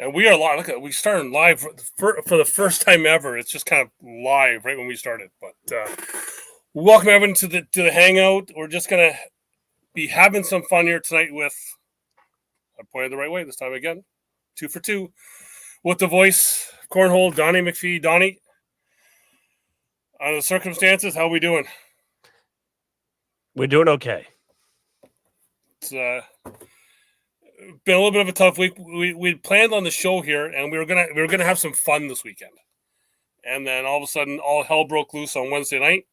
And we are live. Look at we started live for the first time ever. It's just kind of live right when we started. But welcome everyone to the hangout. We're just gonna be having some fun here tonight with. I pointed the right way this time again. 2 for 2 with the voice Cornhole Donnie McPhee. Donnie, under the circumstances, how are we doing? We're doing okay. It's been a little bit of a tough week. We planned on the show here, and we were gonna have some fun this weekend, and then all of a sudden, all hell broke loose on Wednesday night,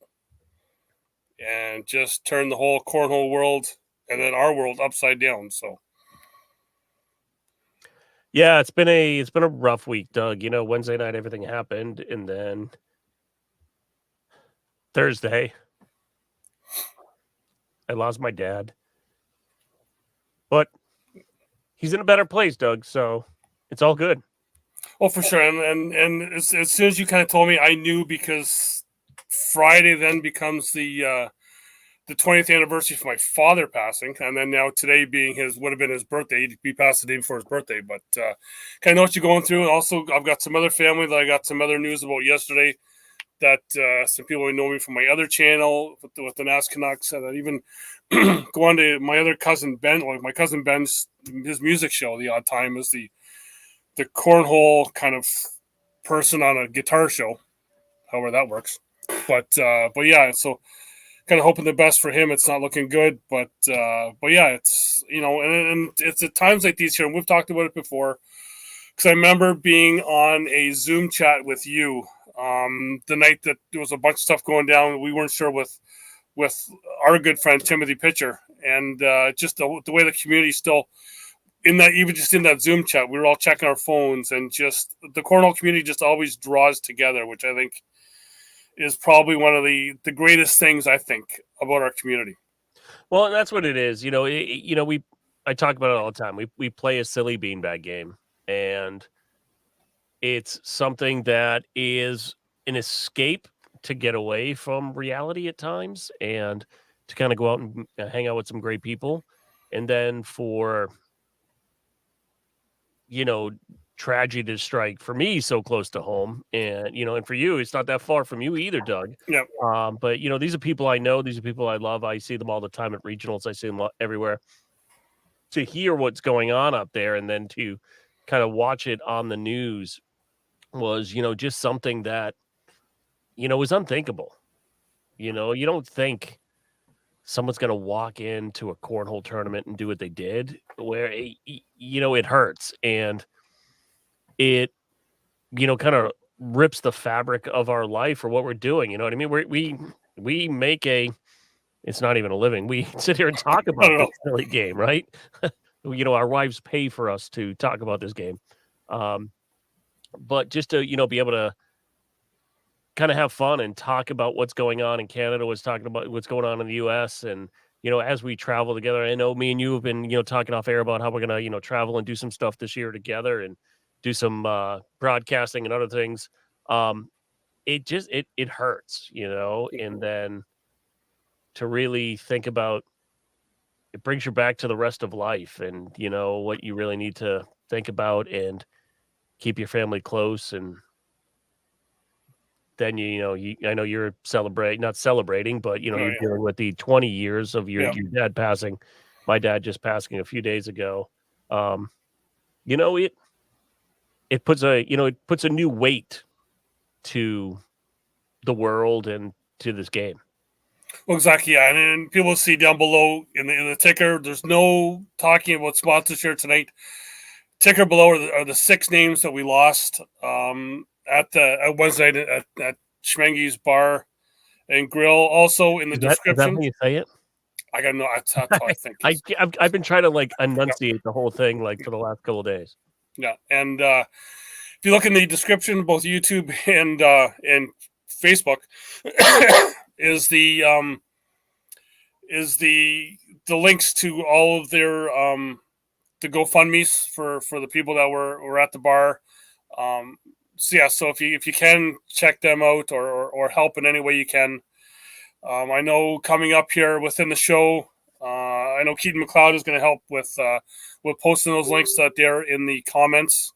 and just turned the whole cornhole world and then our world upside down. So, yeah, it's been a rough week, Doug. You know, Wednesday night everything happened, and then Thursday, I lost my dad, but he's in a better place, Doug. So it's all good. Oh, for sure. And as soon as you kind of told me, I knew, because Friday then becomes the 20th anniversary for my father passing, and then now today being would have been his birthday. He passed the day before his birthday, but kind of know what you're going through. And also, I've got some other family that I got some other news about yesterday. That some people who know me from my other channel with the NAS Canucks, and that even go on to my other cousin Ben. Like my cousin Ben's his music show, The Odd Time, is the cornhole kind of person on a guitar show, however that works. But yeah, so kind of hoping the best for him. It's not looking good, but yeah, it's and it's at times like these here, and we've talked about it before. Because I remember being on a Zoom chat with you the night that there was a bunch of stuff going down. We weren't sure with our good friend Timothy Pitcher, and just the way the community still in that, even just in that Zoom chat, we were all checking our phones, and just the cornhole community just always draws together, which I think is probably one of the greatest things I think about our community. Well, and that's what it is. I talk about it all the time. We play a silly beanbag game. And it's something that is an escape to get away from reality at times and to kind of go out and hang out with some great people. And then for, tragedy to strike for me so close to home. And, and for you, it's not that far from you either, Doug. Yeah. But, these are people I know. These are people I love. I see them all the time at regionals. I see them everywhere. To hear what's going on up there and then to kind of watch it on the news was, just something that, was unthinkable. You don't think someone's going to walk into a cornhole tournament and do what they did, where, it hurts. And it, kind of rips the fabric of our life or what we're doing. You know what I mean? We make it's not even a living. We sit here and talk about this silly game, right? Our wives pay for us to talk about this game. But just to, be able to kind of have fun and talk about what's going on in Canada, what's going on in the US. And, as we travel together, I know me and you have been, talking off air about how we're going to, travel and do some stuff this year together and do some broadcasting and other things. It hurts, and then to really think about, it brings you back to the rest of life and, what you really need to think about and keep your family close. And then, I know you're not celebrating, but, you're dealing with the 20 years of your dad passing. My dad just passing a few days ago. It puts a new weight to the world and to this game. Well, exactly, yeah. And people see down below in the ticker, there's no talking about sponsorship tonight. Ticker below are the 6 names that we lost at Wednesday night at Schmengi's Bar and Grill. Also in the description. Is that how you say it? I got no. That's how I think. I've been trying to enunciate the whole thing for the last couple of days. Yeah, and if you look in the description, both YouTube and Facebook, is the links to all of their the GoFundMe's for the people that were at the bar. So if you can check them out or help in any way you can. I know coming up here within the show, I know Keaton McLeod is going to help with posting those links that they're in the comments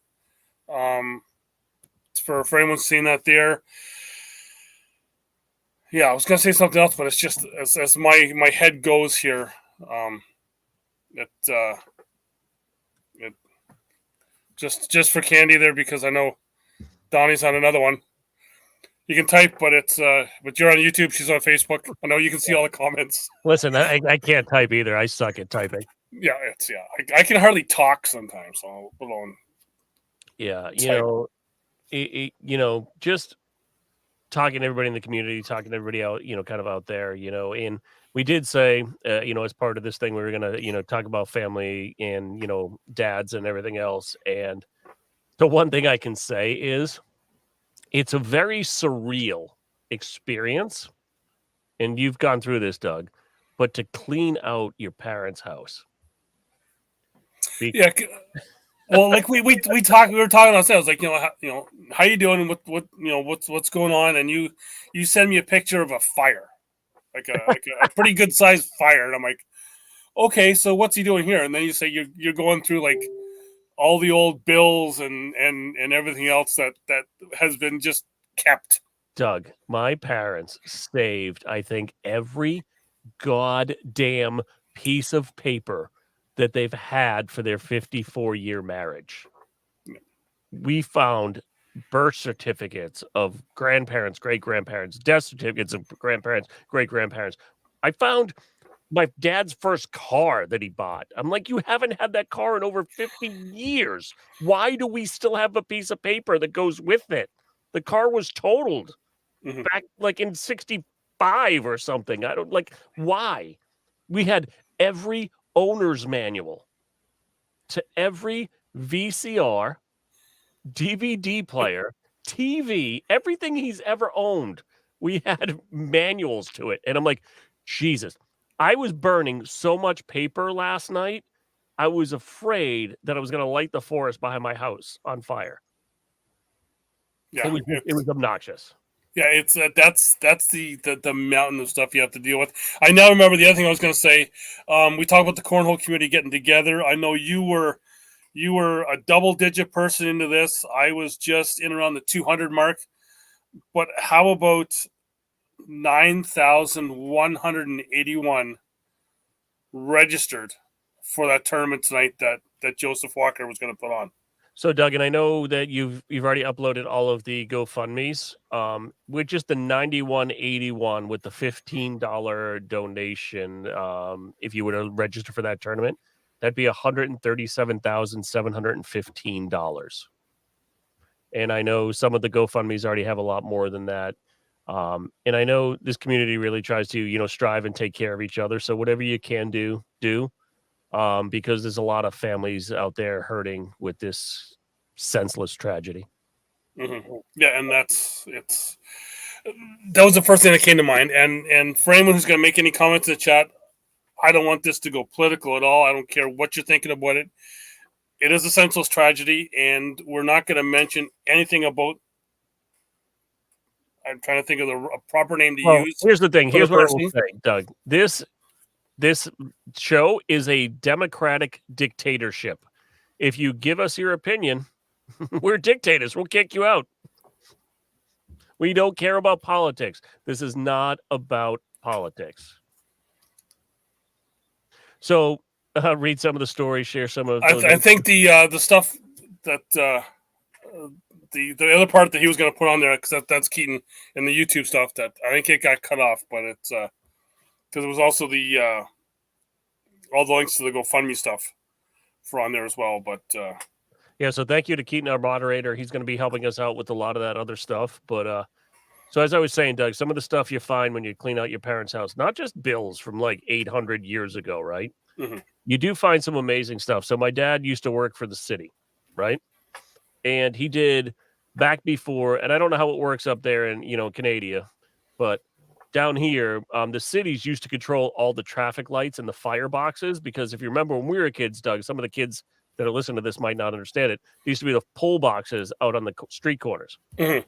For anyone seeing that there. Yeah, I was gonna say something else, but it's just as my head goes here. It just for Candy there, because I know Donnie's on another one. You can type, but but you're on YouTube. She's on Facebook. I know you can see all the comments. Listen, I can't type either. I suck at typing. Yeah, I can hardly talk sometimes. So alone. Yeah, just talking to everybody in the community, talking to everybody out, kind of out there, and we did say, as part of this thing, we were going to, talk about family and, dads and everything else. And the one thing I can say is it's a very surreal experience. And you've gone through this, Doug, but to clean out your parents' house. Yeah. Well, like we were talking ourselves, like, how you doing? What's going on? And you send me a picture of a fire, like a pretty good sized fire, and I'm like, okay, so what's he doing here? And then you say you're going through like all the old bills and everything else that has been just kept. Doug, my parents saved, I think, every goddamn piece of paper that they've had for their 54-year marriage. We found birth certificates of grandparents, great-grandparents, death certificates of grandparents, great-grandparents. I found my dad's first car that he bought. I'm like, you haven't had that car in over 50 years. Why do we still have a piece of paper that goes with it? The car was totaled back like in 65 or something. I don't like why. We had every owner's manual to every VCR, DVD player, TV, everything he's ever owned. We had manuals to it. And I'm like, Jesus, I was burning so much paper last night. I was afraid that I was going to light the forest behind my house on fire. Yeah, it was obnoxious. Yeah, it's that's the mountain of stuff you have to deal with. I now remember the other thing I was going to say. We talked about the cornhole community getting together. I know you were a double-digit person into this. I was just in around the 200 mark. But how about 9,181 registered for that tournament tonight that Joseph Walker was going to put on? So, Doug, and I know that you've already uploaded all of the GoFundMe's, with just the 9181 with the $15 donation. If you were to register for that tournament, that'd be $137,715. And I know some of the GoFundMe's already have a lot more than that. And I know this community really tries to, strive and take care of each other. So whatever you can do. Because there's a lot of families out there hurting with this senseless tragedy. Mm-hmm. Yeah, and that was the first thing that came to mind. And for anyone who's going to make any comments in the chat, I don't want this to go political at all. I don't care what you're thinking about it. It is a senseless tragedy, and we're not going to mention anything about. I'm trying to think of a proper name to use. Here's the thing. Here's what I will say, Doug. This show is a democratic dictatorship. If you give us your opinion, we're dictators. We'll kick you out. We don't care about politics. This is not about politics. So read some of the stories, share some of. I think the stuff that the other part that he was going to put on there, because that's Keaton and the YouTube stuff, that I think it got cut off, but it's because it was also the all the links to the GoFundMe stuff for on there as well. But yeah, so thank you to Keaton, our moderator. He's going to be helping us out with a lot of that other stuff. But so as I was saying, Doug, some of the stuff you find when you clean out your parents' house, not just bills from like 800 years ago, right? Mm-hmm. You do find some amazing stuff. So my dad used to work for the city, right? And he did back before, and I don't know how it works up there in, Canada, but down here, the cities used to control all the traffic lights and the fireboxes, because if you remember when we were kids, Doug, some of the kids that are listening to this might not understand it. There used to be the pull boxes out on the street corners. Mm-hmm.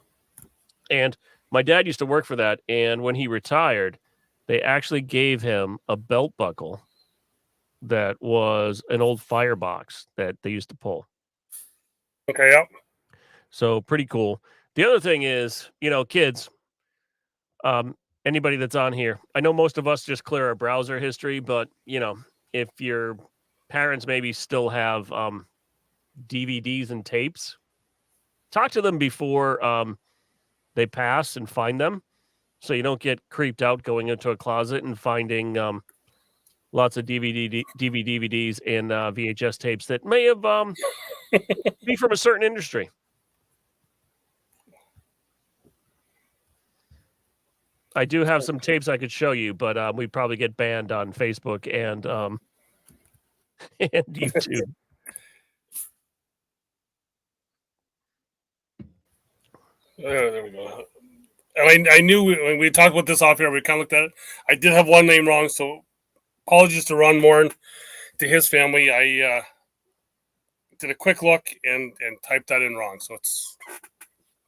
And my dad used to work for that. And when he retired, they actually gave him a belt buckle that was an old firebox that they used to pull. Okay, yep. So pretty cool. The other thing is, kids, anybody that's on here, I know most of us just clear our browser history, but if your parents maybe still have DVDs and tapes, talk to them before they pass and find them, so you don't get creeped out going into a closet and finding lots of DVDs and VHS tapes that may have be from a certain industry. I do have some tapes I could show you, but we'd probably get banned on Facebook and and YouTube. There we go. And I knew when we talked about this off here, we kind of looked at it. I did have one name wrong, so apologies to Ron Morin, to his family. I did a quick look and typed that in wrong. So it's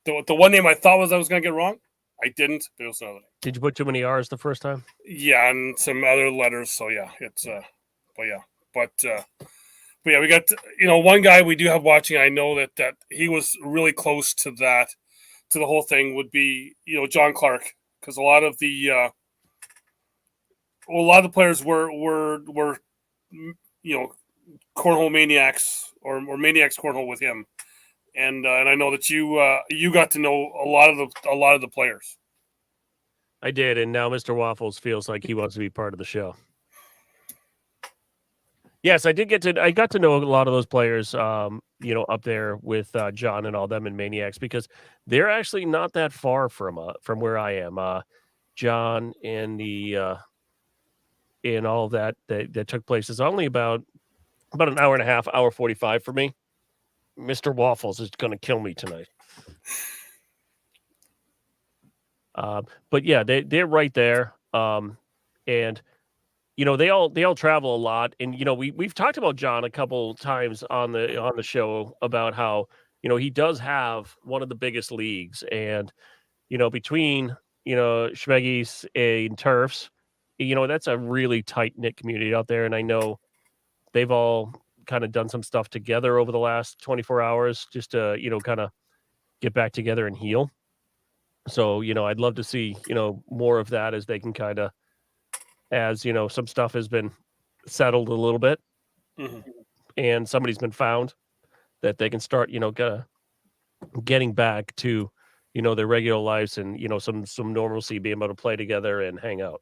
the one name I thought I was going to get wrong. I didn't, but it was another name. Did you put too many R's the first time? Yeah, and some other letters. So yeah, it's but yeah, we got one guy we do have watching. I know that he was really close to that, to the whole thing, would be John Clark, because a lot of the players were cornhole maniacs or maniacs cornhole with him, and I know that you got to know a lot of the players. I did, and now Mr. Waffles feels like he wants to be part of the show. Yes, I got to know a lot of those players, up there with John and all them and Maniacs, because they're actually not that far from where I am. John and and all that took place is only about an hour and a half, hour 45 for me. Mr. Waffles is going to kill me tonight. But yeah, they're right there. And they all travel a lot. And we've talked about John a couple times on the show about how he does have one of the biggest leagues, and between Schmeggies and Turfs, that's a really tight knit community out there. And I know they've all kind of done some stuff together over the last 24 hours just to kind of get back together and heal. So I'd love to see more of that as they can kind of, as some stuff has been settled a little bit, mm-hmm. and somebody's been found, that they can start getting back to their regular lives and some normalcy, being able to play together and hang out.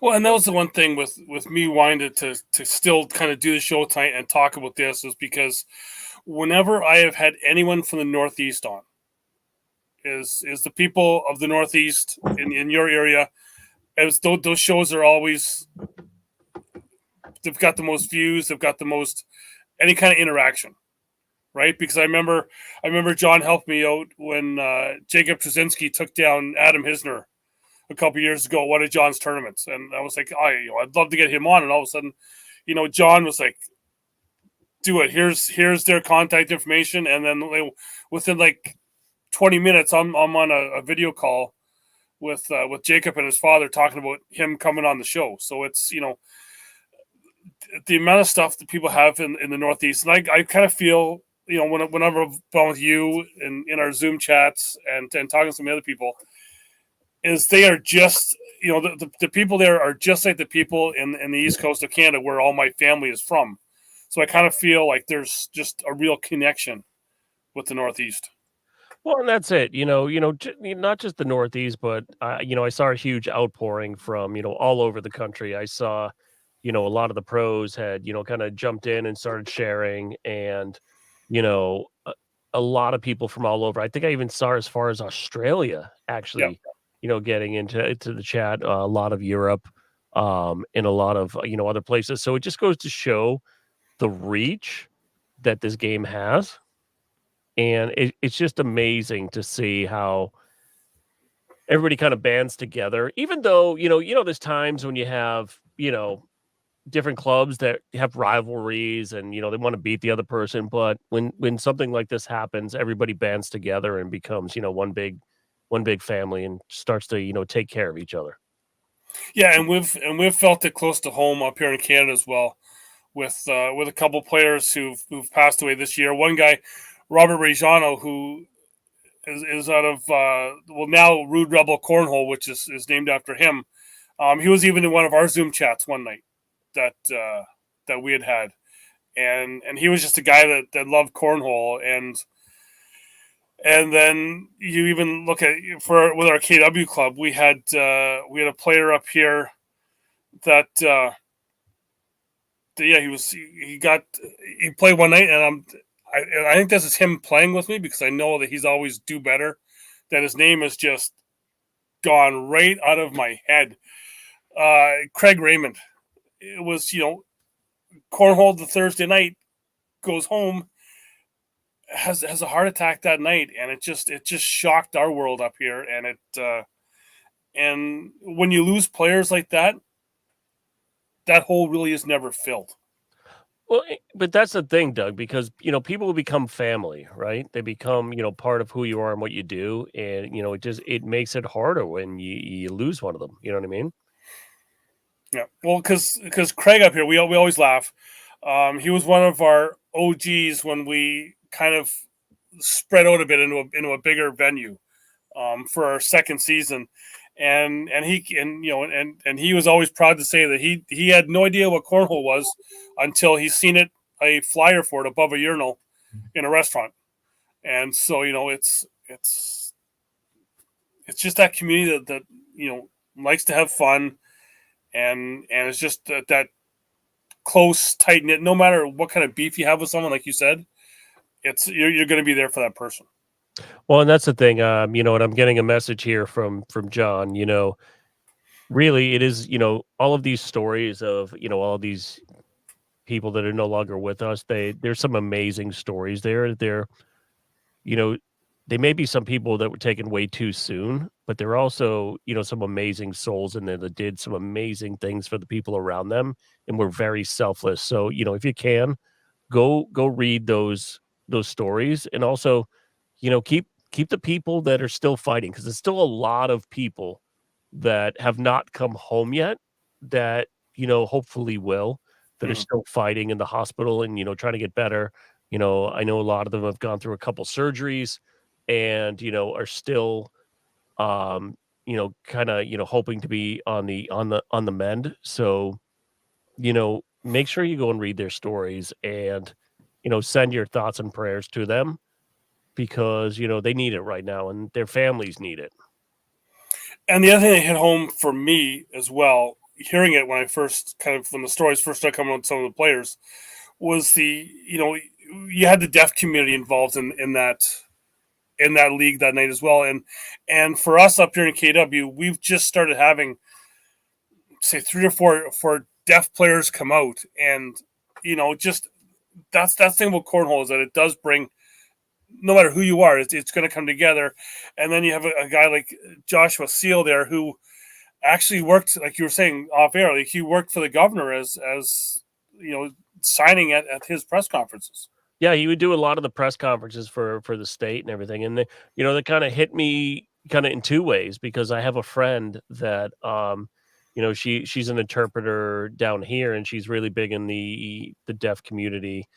Well, and that was the one thing with me wanting to still kind of do the show tonight and talk about this, is because whenever I have had anyone from the Northeast on, is the people of the Northeast in your area, as those shows are always, they've got the most views, they've got the most any kind of interaction, right? Because I remember John helped me out when Jacob Trzynski took down Adam Hisner a couple years ago at one of John's tournaments, and I was like, I'd love to get him on, and all of a sudden, John was like, do it. Here's their contact information, and then within like 20 minutes, I'm on a video call with Jacob and his father, talking about him coming on the show. So it's the amount of stuff that people have in the Northeast, and I kind of feel whenever I'm on with you and in our Zoom chats and talking to some other people, is they are just the people there are just like the people in the East Coast of Canada, where all my family is from. So I kind of feel like there's just a real connection with the Northeast. Well, and that's it. Not just the Northeast, but I saw a huge outpouring from all over the country. I saw a lot of the pros had kind of jumped in and started sharing, and a lot of people from all over. I think I even saw as far as Australia actually. Yeah. Getting into the chat, a lot of Europe, and a lot of other places. So it just goes to show the reach that this game has. And it's just amazing to see how everybody kind of bands together, even though, there's times when you have, different clubs that have rivalries and, they want to beat the other person. But when something like this happens, everybody bands together and becomes, one big family, and starts to, take care of each other. Yeah. And we've felt it close to home up here in Canada as well, with a couple players who've passed away this year. One guy Robert Reggiano, who is out of now Rude Rebel Cornhole, which is named after him. He was even in one of our Zoom chats one night that we had, and he was just a guy that loved cornhole. And then you even look at with our KW club, we had a player up here that he played one night, and I think this is him playing with me because I know that he's always do better. That his name has just gone right out of my head. Craig Raymond. It was, cornhole the Thursday night, goes home, has a heart attack that night, and it just shocked our world up here. And and when you lose players like that, that hole really is never filled. Well, but that's the thing, Doug, because, people become family, right? They become, part of who you are and what you do. And, it makes it harder when you lose one of them. You know what I mean? Yeah. Well, because Craig up here, we always laugh. He was one of our OGs when we kind of spread out a bit into a bigger venue for our second season. And he was always proud to say that he had no idea what cornhole was until he seen a flyer for it above a urinal in a restaurant. And so it's just that community that likes to have fun, and it's just that close, tight knit. No matter what kind of beef you have with someone, like you said, you're going to be there for that person. Well, and that's the thing, and I'm getting a message here from John, really it is, all of these stories of, all of these people that are no longer with us, there's some amazing stories there. They may be some people that were taken way too soon, but there are also, some amazing souls in there that did some amazing things for the people around them and were very selfless. So, if you can, go read those stories, and also, keep the people that are still fighting, because there's still a lot of people that have not come home yet that, hopefully will, that are still fighting in the hospital and, trying to get better. I know a lot of them have gone through a couple surgeries and, are still, kind of, hoping to be on the mend. So, make sure you go and read their stories and, send your thoughts and prayers to them, because, they need it right now and their families need it. And the other thing that hit home for me as well, hearing it when the stories first started coming on some of the players, was you had the deaf community involved in that league that night as well. And for us up here in KW, we've just started having, say, 3 or 4 deaf players come out. And, just that's the thing about cornhole, is that it does bring, no matter who you are, it's going to come together. And then you have a guy like Joshua Seal there, who actually worked, like you were saying off air, like he worked for the governor as signing at his press conferences. Yeah, he would do a lot of the press conferences for the state and everything. And they kind of hit me kind of in two ways, because I have a friend that she's an interpreter down here, and she's really big in the deaf community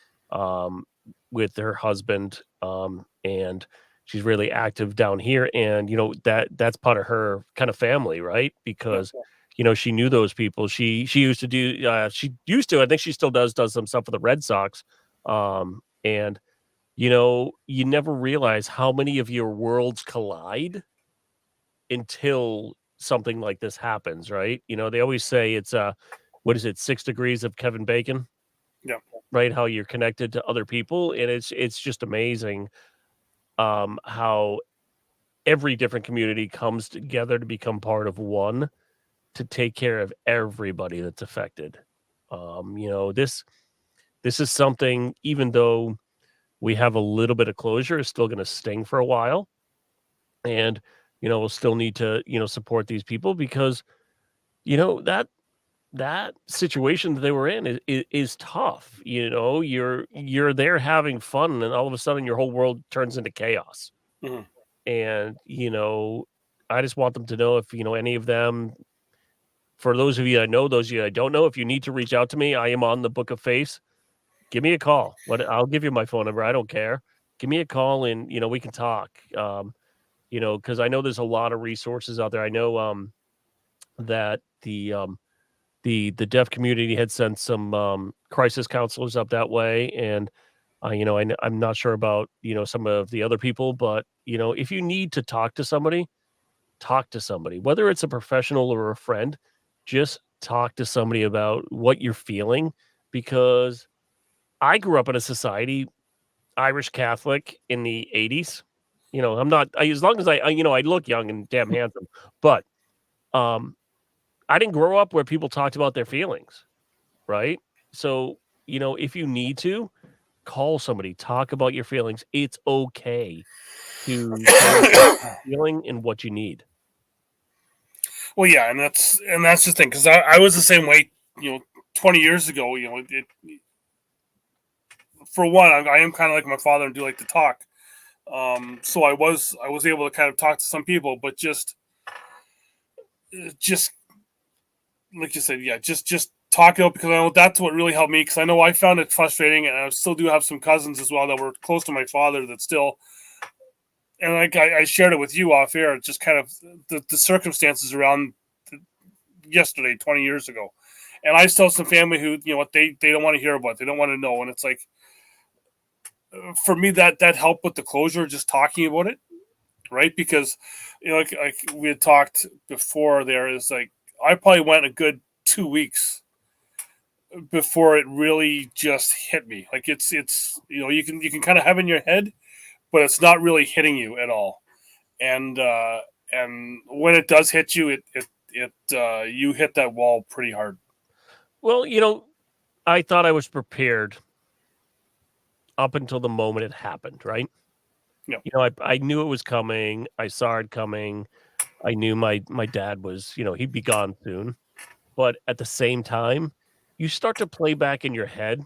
with her husband, and she's really active down here. And that's part of her kind of family, right? Because she knew those people. She used to do I think she still does some stuff for the Red Sox. And you never realize how many of your worlds collide until something like this happens, right? They always say it's 6 degrees of Kevin Bacon. Yeah. Right, how you're connected to other people, and it's just amazing how every different community comes together to become part of one, to take care of everybody that's affected. This is something, even though we have a little bit of closure, is still going to sting for a while, and we'll still need to support these people, because that situation that they were in is tough. You're there having fun, and all of a sudden your whole world turns into chaos. Mm-hmm. And I just want them to know, if any of them, for those of you I know, those of you I don't know, if you need to reach out to me, I am on the Book of Face. Give me a call. I'll give you my phone number. I don't care. give me a call and, we can talk. Because I know there's a lot of resources out there. I know that the deaf community had sent some crisis counselors up that way, and I'm not sure about some of the other people, but if you need to talk to somebody, whether it's a professional or a friend. Just talk to somebody about what you're feeling, because I grew up in a society, Irish Catholic in the 80s. I'm not as long as I look young and damn handsome, but um I didn't grow up where people talked about their feelings, right? So, if you need to call somebody, talk about your feelings. It's okay to tell them what you're feeling and what you need. Well, yeah, and that's the thing, because I was the same way. 20 years ago. For one, I am kind of like my father and do like to talk. So I was able to kind of talk to some people, but just like you said, yeah, just talk out, because I know that's what really helped me. Because I know I found it frustrating, and I still do have some cousins as well that were close to my father that still. And like I shared it with you off air, just kind of the circumstances around yesterday, 20 years ago. And I still have some family who, what they don't want to hear about, they don't want to know. And it's like, for me, that helped with the closure, just talking about it, right? Because, like we had talked before, there is like, I probably went a good 2 weeks before it really just hit me. Like it's you can kind of have in your head, but it's not really hitting you at all. And when it does hit you, it you hit that wall pretty hard. Well, I thought I was prepared up until the moment it happened, right? Yeah. I knew it was coming. I saw it coming. I knew my dad was, he'd be gone soon. But at the same time, you start to play back in your head,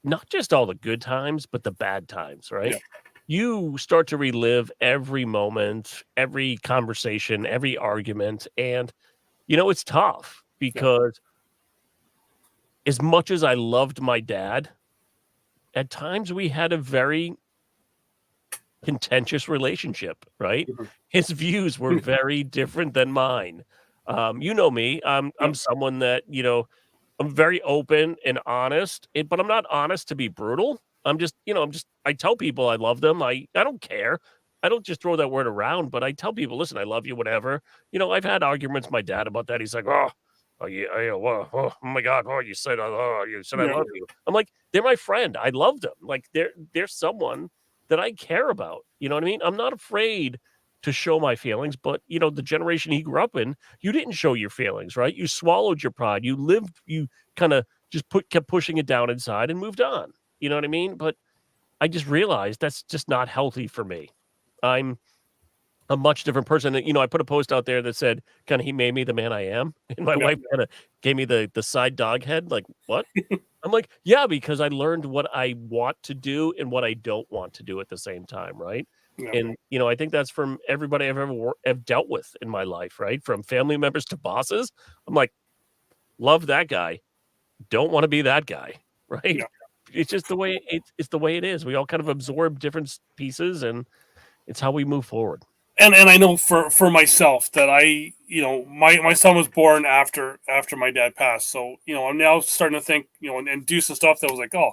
not just all the good times, but the bad times, right? Yeah. You start to relive every moment, every conversation, every argument. And, it's tough because as much as I loved my dad, at times we had a very contentious relationship, right? Mm-hmm. His views were very different than mine. You know me. I'm someone that, I'm very open and honest, but I'm not honest to be brutal. I tell people I love them. I don't care. I don't just throw that word around, but I tell people, listen, I love you, whatever. I've had arguments with my dad about that. He's like, yeah, oh my God, you said I Yeah. love you. I'm like, they're my friend. I love them. Like they're someone that I care about. You know what I mean? I'm not afraid to show my feelings, but the generation he grew up in, you didn't show your feelings, right? You swallowed your pride. You kind of just kept pushing it down inside and moved on. You know what I mean? But I just realized that's just not healthy for me. I'm a much different person. I put a post out there that said, kind of, he made me the man I am. And my wife kind of gave me the side dog head. Like, what? I'm like, yeah, because I learned what I want to do and what I don't want to do at the same time, right? Yeah. And I think that's from everybody I've ever have dealt with in my life, right? From family members to bosses. I'm like, love that guy, don't want to be that guy, right? Yeah. It's just the way it's the way it is. We all kind of absorb different pieces, and it's how we move forward. And I know for myself that my son was born after my dad passed. So, I'm now starting to think, and do some stuff that was like, oh,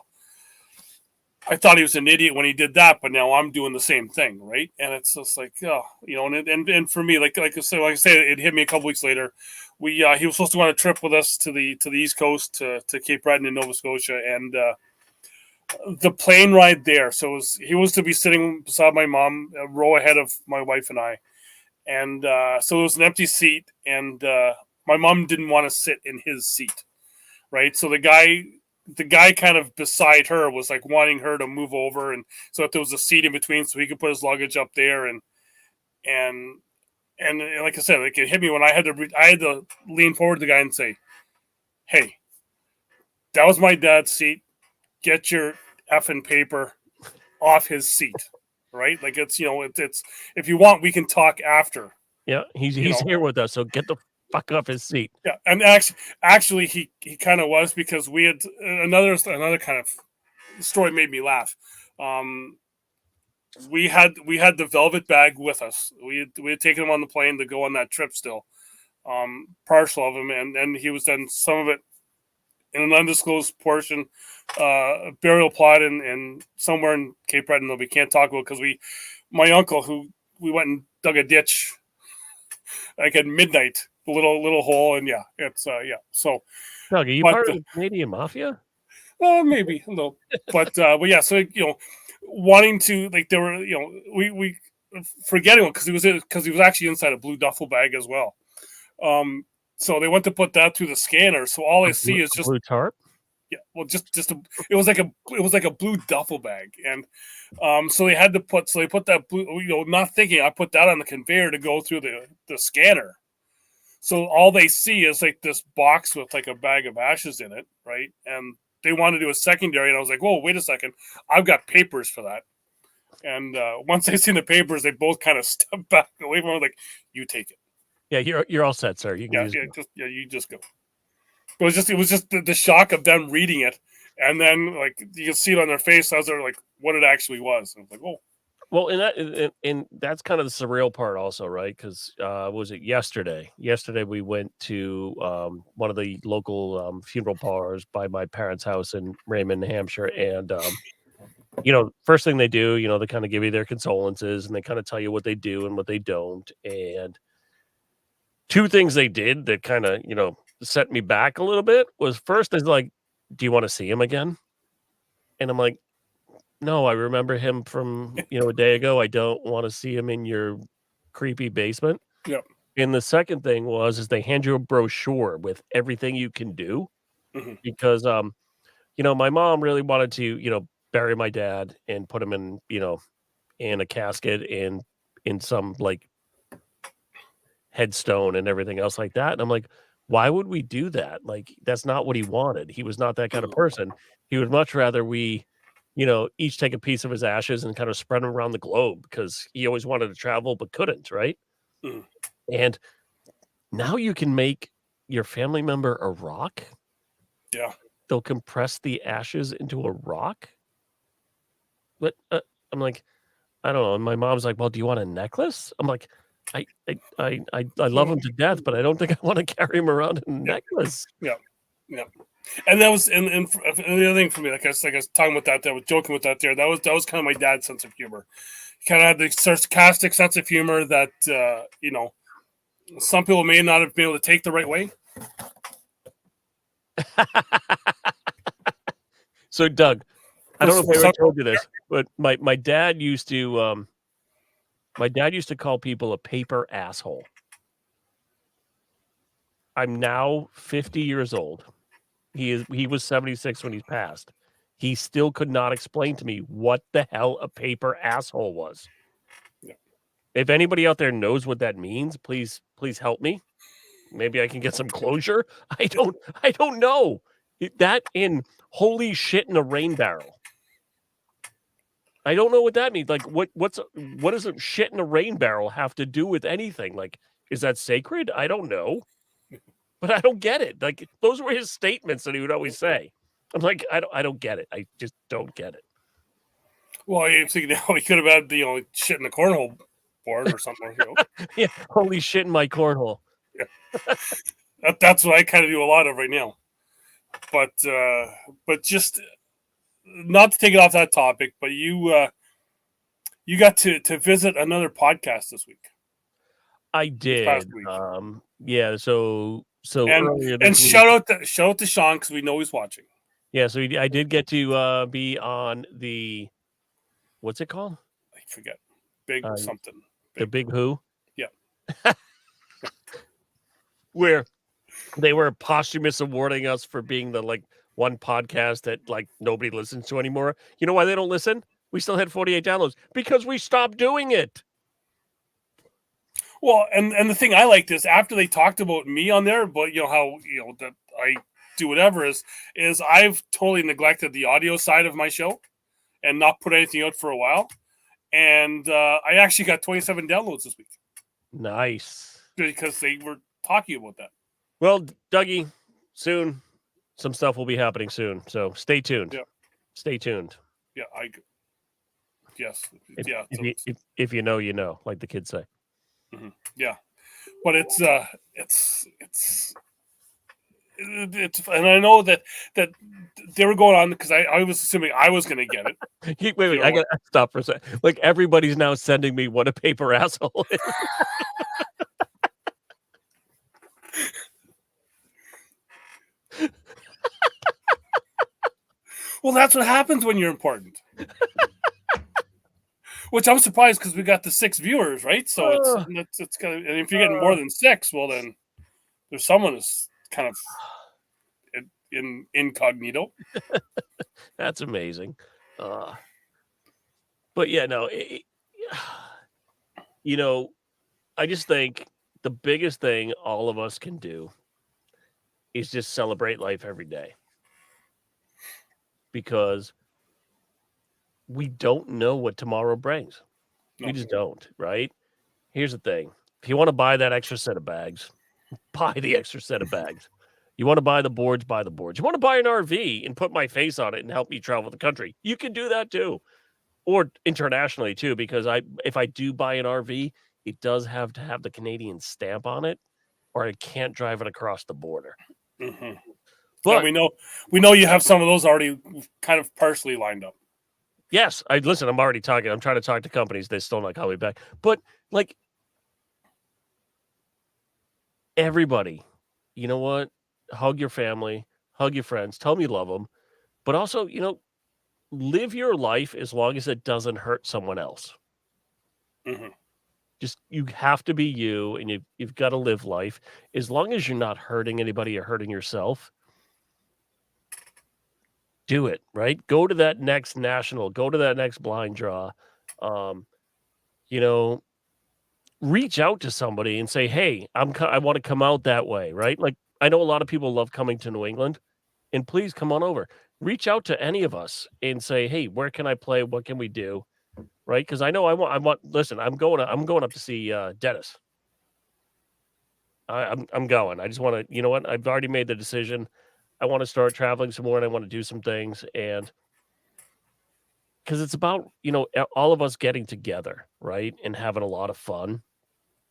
I thought he was an idiot when he did that, but now I'm doing the same thing, right? And it's just like, oh, and for me, like I said, it hit me a couple weeks later. He was supposed to go on a trip with us to the East Coast to Cape Breton in Nova Scotia, and the plane ride there. So he was to be sitting beside my mom, a row ahead of my wife and I, and so it was an empty seat, and my mom didn't want to sit in his seat, right? So the guy kind of beside her was like wanting her to move over, and so that there was a seat in between, so he could put his luggage up there, and like I said, like it hit me when I had to lean forward to the guy and say, "Hey, that was my dad's seat. Get your effing paper off his seat." Right? Like it's if you want, we can talk after. Yeah, he's here with us, so get the fuck off his seat. Yeah, and actually, he kind of was, because we had another kind of story made me laugh. We had the velvet bag with us. We had taken him on the plane to go on that trip still. Partial of him, and he was then some of it in an undisclosed portion, burial plot in somewhere in Cape Breton that we can't talk about because my uncle who we went and dug a ditch like at midnight, a little hole, and it's So, Doug, are you part of the Canadian Mafia? Maybe a little, but yeah. So wanting to there were we forgetting because he was actually inside a blue duffel bag as well. So they went to put that through the scanner. So all I see is just blue tarp. Yeah, well, it was like a blue duffel bag, and so they put that blue, not thinking, I put that on the conveyor to go through the scanner. So all they see is like this box with like a bag of ashes in it, right? And they want to do a secondary, and I was like, whoa, wait a second, I've got papers for that. And once they seen the papers, they both kind of stepped back away from it, like, you take it. Yeah, you're all set, sir. You can you just go. It was just the shock of them reading it, and then like you can see it on their face as they're like what it actually was. I was like, oh. Well, and that's kind of the surreal part, also, right? Because was it yesterday? Yesterday we went to one of the local funeral parlors by my parents' house in Raymond, New Hampshire, and first thing they do, they kind of give you their condolences, and they kind of tell you what they do and what they don't. And two things they did that kind of set me back a little bit was, first is like, do you want to see him again? And I'm like, no, I remember him from a day ago. I don't want to see him in your creepy basement. Yep. And the second thing is they hand you a brochure with everything you can do. Mm-hmm. Because my mom really wanted to bury my dad and put him in in a casket and in some like headstone and everything else like that. And I'm like, why would we do that? Like, that's not what he wanted. He was not that kind of person. He would much rather we, each take a piece of his ashes and kind of spread them around the globe, because he always wanted to travel but couldn't, right? Mm. And now you can make your family member a rock. Yeah. They'll compress the ashes into a rock. But I'm like, I don't know. And my mom's like, well, do you want a necklace? I'm like, I love him to death, but I don't think I want to carry him around in a necklace. Yeah. And that was and the other thing for me, like I was talking about that, I was joking with that there. That was kind of my dad's sense of humor. He kind of had the sarcastic sense of humor that some people may not have been able to take the right way. So, Doug, I don't know if I ever told you this, but my dad used to call people a paper asshole. I'm now 50 years old. He was 76 when he passed. He still could not explain to me what the hell a paper asshole was. Yeah. If anybody out there knows what that means, please help me. Maybe I can get some closure. I don't know. That in holy shit in a rain barrel. I don't know what that means. Like, what does a shit in a rain barrel have to do with anything? Like, is that sacred? I don't know. But I don't get it. Like, those were his statements that he would always say. I'm like, I don't get it. I just don't get it. Well, I'm thinking now he could have had shit in the cornhole board or something. Yeah, holy shit in my cornhole. Yeah. That's what I kind of do a lot of right now. But just not to take it off that topic, but you got to visit another podcast this week. I did. Yeah. So and shout out to Sean, because we know he's watching. Yeah. So I did get to be on the, what's it called? I forget. Big something. The Big Who. Yeah. Where they were posthumous awarding us for being the one podcast that nobody listens to anymore. You know why they don't listen? We still had 48 downloads because we stopped doing it. Well, and the thing I liked is after they talked about me on there, but how that I do whatever is I've totally neglected the audio side of my show and not put anything out for a while, and I actually got 27 downloads this week. Nice, because they were talking about that. Well, Dougie, soon some stuff will be happening soon, so stay tuned. Yeah, stay tuned. Yeah, Yes. If, Yeah. if So you if you know, you know, like the kids say. yeah, but it's and I know that they were going on because I was assuming I was going to get it. Wait, I got to stop for a second. Like, everybody's now sending me what a paper asshole is. Well, that's what happens when you're important. Which I'm surprised because we got the 6 viewers, right? So it's kind of, and if you're getting more than 6, well then there's someone who's kind of in incognito. That's amazing. But yeah, no, you know, I just think the biggest thing all of us can do is just celebrate life every day, because we don't know what tomorrow brings. No. We just don't, right? Here's the thing. If you want to buy that extra set of bags, buy the extra set of bags. You want to buy the boards, buy the boards. You want to buy an RV and put my face on it and help me travel the country, you can do that too. Or internationally too, because if I do buy an RV, it does have to have the Canadian stamp on it, or I can't drive it across the border. Mm-hmm. But yeah, we know you have some of those already kind of partially lined up. yes, listen, I'm already talking. I'm trying to talk to companies. They still not calling me back. But like, everybody, you know what? Hug your family, hug your friends, tell them you love them, but also, live your life as long as it doesn't hurt someone else. Mm-hmm. Just, you have to be you, and you've got to live life as long as you're not hurting anybody or hurting yourself. Do it, right? Go to that next national, go to that next blind draw. Reach out to somebody and say, "Hey, I want to come out that way," right? Like, I know a lot of people love coming to New England, and please come on over. Reach out to any of us and say, "Hey, where can I play? What can we do?" Right? Because I know I want. Listen, I'm going up to see Dennis. I'm going. I just want to. You know what? I've already made the decision. I want to start traveling some more, and I want to do some things, and because it's about all of us getting together, right, and having a lot of fun.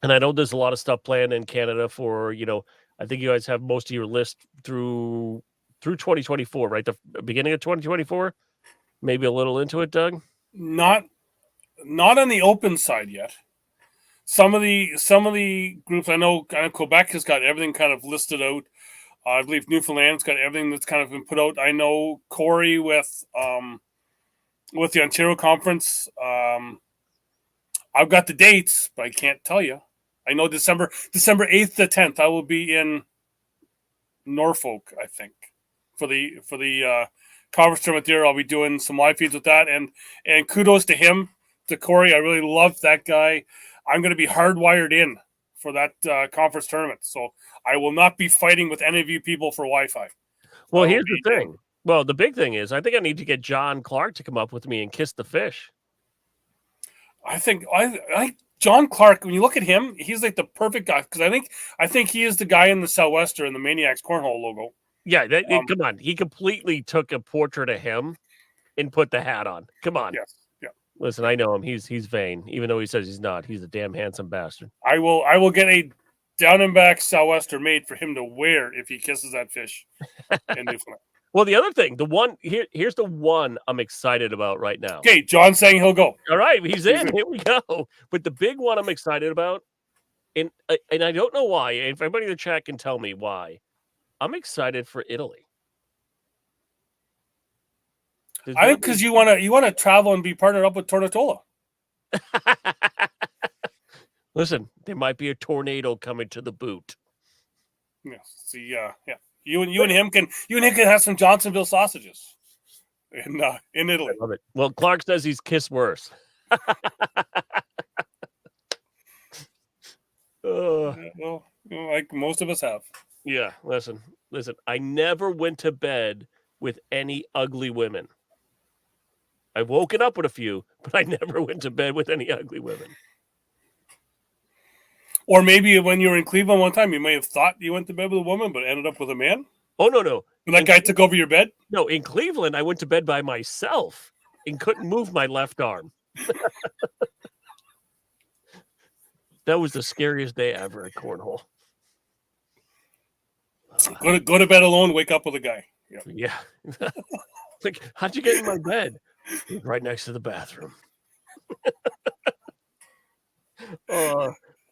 And I know there's a lot of stuff planned in Canada for, I think you guys have most of your list through 2024, right? The beginning of 2024, maybe a little into it, Doug. Not on the open side yet. Some of the groups I know, Quebec has got everything kind of listed out. I believe Newfoundland's got everything that's kind of been put out. I know Corey with the Ontario Conference. I've got the dates, but I can't tell you. I know December 8th to 10th, I will be in Norfolk, I think, for the conference tournament there. I'll be doing some live feeds with that, and kudos to him, to Corey. I really love that guy. I'm going to be hardwired in for that conference tournament, so I will not be fighting with any of you people for Wi-Fi. Well, here's the thing. Well, the big thing is, I think I need to get John Clark to come up with me and kiss the fish. I think John Clark, when you look at him, he's like the perfect guy, because I think he is the guy in the Southwester and the Maniacs Cornhole logo. Yeah, come on. He completely took a portrait of him and put the hat on. Come on. Yes. Yeah. Listen, I know him. He's vain, even though he says he's not. He's a damn handsome bastard. I will get a down and back Southwester made for him to wear if he kisses that fish in Newfoundland. Well, the other thing, here's the one I'm excited about right now. Okay, John's saying he'll go. All right, he's in. Here we go. But the big one I'm excited about, and I don't know why. If anybody in the chat can tell me why, I'm excited for Italy. I think because you want to travel and be partnered up with Tornatola. Listen, there might be a tornado coming to the boot. Yeah. See, yeah. You and him can have some Johnsonville sausages in Italy. I love it. Well, Clark says he's kissed worse. Well, like most of us have. Yeah, listen. I never went to bed with any ugly women. I've woken up with a few, but I never went to bed with any ugly women. Or maybe when you were in Cleveland one time, you may have thought you went to bed with a woman, but ended up with a man. Oh, no. And that guy took over your bed? No, in Cleveland, I went to bed by myself and couldn't move my left arm. That was the scariest day ever at Cornhole. Go to bed alone, wake up with a guy. Yeah. Like, how'd you get in my bed? Right next to the bathroom.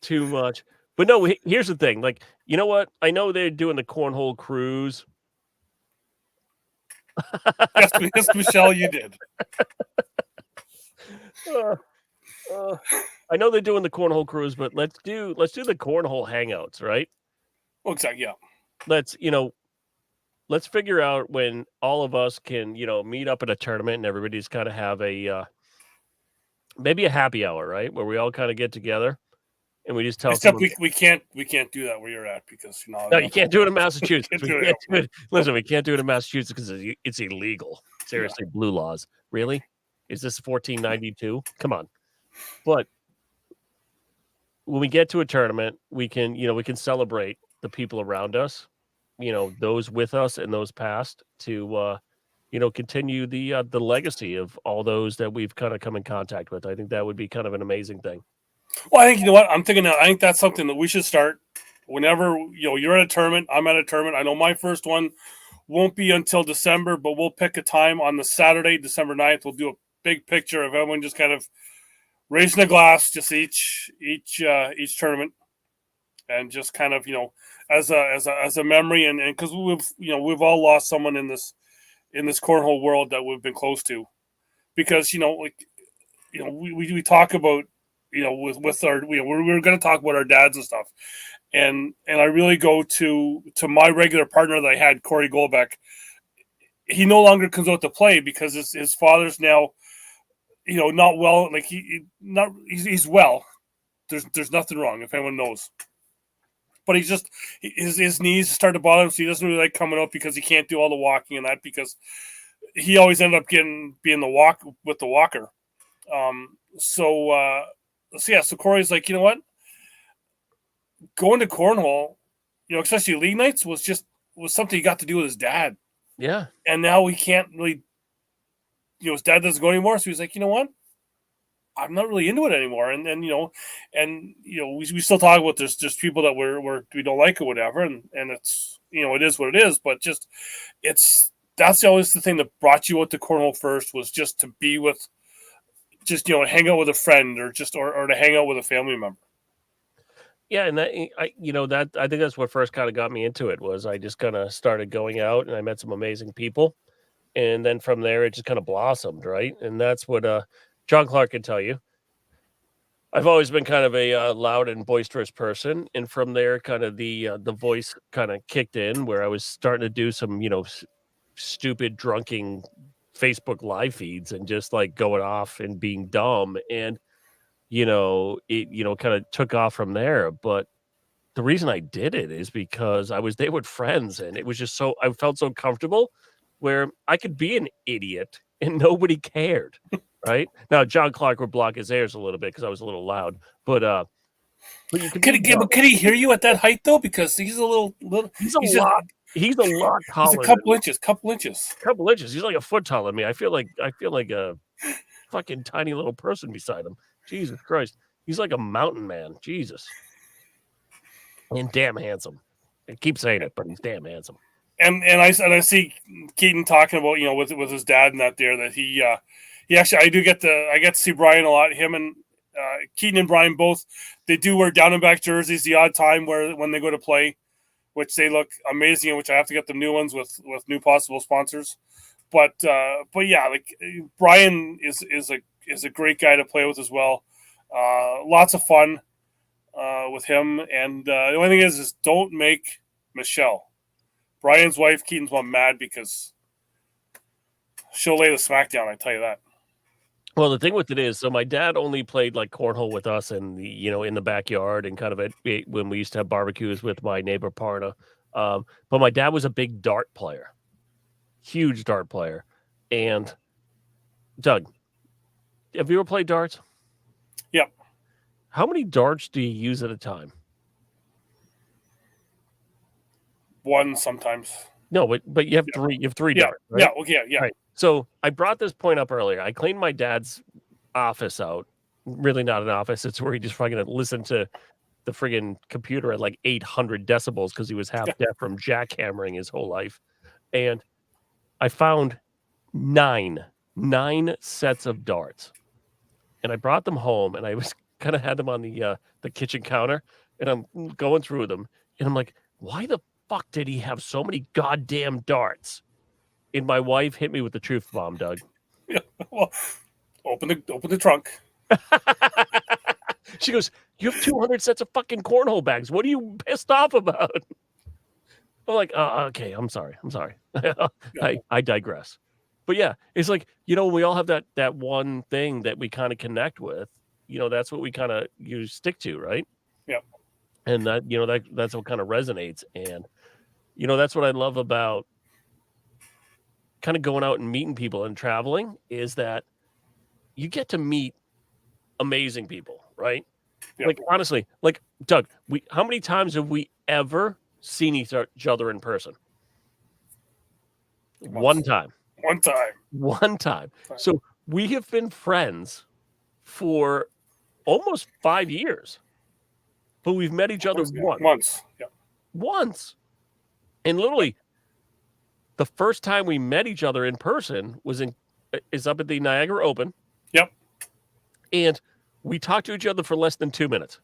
Too much. But no, here's the thing. Like, you know what? I know they're doing the Cornhole cruise. Yes, Michelle, you did. I know they're doing the Cornhole cruise, but let's do the Cornhole hangouts, right? Oh, exactly. Yeah. Let's figure out when all of us can, meet up at a tournament and everybody's kind of have a maybe a happy hour, right? Where we all kind of get together and we just tell Except someone, we can't do that where you're at because no, you can't do it in Massachusetts. Listen, we can't do it in Massachusetts because it's illegal. Seriously, blue laws. Really? Is this 1492? Come on. But when we get to a tournament, we can celebrate the people around us, those with us and those past to continue the legacy of all those that we've kind of come in contact with. I think that would be kind of an amazing thing. Well, I think, you know what, I'm thinking I think that's something that we should start whenever, you're at a tournament, I'm at a tournament. I know my first one won't be until December, but we'll pick a time on the Saturday, December 9th. We'll do a big picture of everyone just kind of raising a glass, just each tournament, and just kind of, as a memory, and because we've all lost someone in this cornhole world that we've been close to, because we talk about, with our, we're going to talk about our dads and stuff, and I really go to my regular partner that I had, Corey Goldbeck. He no longer comes out to play because his father's now, not well. Like he's well. There's nothing wrong, if anyone knows. But he's just, his knees start to bother him, so he doesn't really like coming out because he can't do all the walking and that, because he always ended up being the walker. So Corey's like, you know what? Going to cornhole, especially league nights, was something he got to do with his dad. Yeah. And now he can't really, his dad doesn't go anymore. So he's like, you know what? I'm not really into it anymore. And we still talk about there's just people that we don't like or whatever. And it's, it is what it is, but that's always the thing that brought you out to cornhole first, was just to be with, just, hang out with a friend, or just, or to hang out with a family member. Yeah. And I think that's what first kind of got me into it, was I just kind of started going out and I met some amazing people. And then from there, it just kind of blossomed. Right. And that's what, John Clark can tell you. I've always been kind of a loud and boisterous person, and from there, kind of the voice kind of kicked in, where I was starting to do some, stupid drunking Facebook live feeds and just like going off and being dumb, and it kind of took off from there. But the reason I did it is because I was there with friends, and it was just I felt so comfortable, where I could be an idiot and nobody cared. Right now, John Clark would block his ears a little bit because I was a little loud, but you could he hear you at that height though? Because he's a little. He's a lot taller. He's a couple inches. He's like a foot taller than me. I feel like a fucking tiny little person beside him. Jesus Christ, he's like a mountain man. Jesus, and damn handsome. I keep saying it, but he's damn handsome. And I see Keaton talking about, with his dad and that there, that he actually, I get to see Brian a lot. Him and Keaton and Brian both, they do wear down and back jerseys the odd time when they go to play, which they look amazing, and which I have to get them new ones with new possible sponsors. But yeah, like Brian is a great guy to play with as well. Lots of fun with him, and the only thing is don't make Michelle, Brian's wife, Keaton's mom, mad, because she'll lay the smackdown. I tell you that. Well, the thing with it is, so my dad only played like cornhole with us and in the backyard and kind of when we used to have barbecues with my neighbor Parna. But my dad was a big dart player, huge dart player. And Doug, have you ever played darts? Yep. How many darts do you use at a time? One sometimes. No, but you have three. You have three darts, right? Yeah. Okay. Yeah. Right. So I brought this point up earlier. I cleaned my dad's office out. Really not an office. It's where he just fucking listened to the friggin' computer at like 800 decibels because he was half deaf from jackhammering his whole life. And I found nine sets of darts. And I brought them home, and I was kind of had them on the kitchen counter, and I'm going through them, and I'm like, why the fuck did he have so many goddamn darts? And my wife hit me with the truth bomb, Doug. Yeah, well, open the trunk. She goes, you have 200 sets of fucking cornhole bags. What are you pissed off about? I'm like, okay, I'm sorry. I digress. But yeah, it's like, we all have that one thing that we kind of connect with. That's what we kind of stick to, right? Yeah. And that's what kind of resonates. And that's what I love about kind of going out and meeting people and traveling, is that you get to meet amazing people, right? Yep. Like, honestly, like, Doug, how many times have we ever seen each other in person? One time. So we have been friends for almost 5 years, but we've met each other once. Yeah. Once. And literally, the first time we met each other in person is up at the Niagara Open. Yep. And we talked to each other for less than 2 minutes.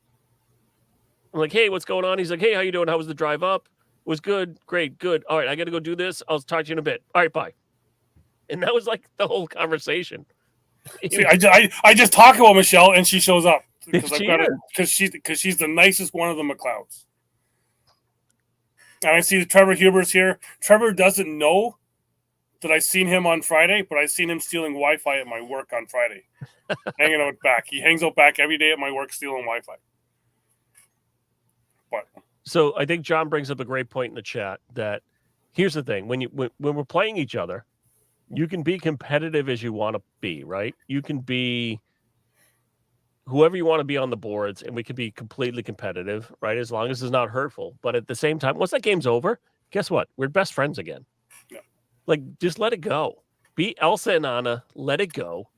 I'm like, hey, what's going on? He's like, hey, how you doing? How was the drive up? It was good. Great. Good. All right, I got to go do this. I'll talk to you in a bit. All right, bye. And that was like the whole conversation. See, I just talk about Michelle, and she shows up because she's the nicest one of the McLeods. And I see that Trevor Huber's here. Trevor doesn't know that I seen him on Friday, but I seen him stealing Wi-Fi at my work on Friday, hanging out back. He hangs out back every day at my work stealing Wi-Fi. But so I think John brings up a great point in the chat that here's the thing: when we're playing each other, you can be competitive as you want to be, right? You can be whoever you want to be on the boards, and we can be completely competitive, right? As long as it's not hurtful. But at the same time, once that game's over, guess what? We're best friends again. Yeah. Like, just let it go. Be Elsa and Anna, let it go.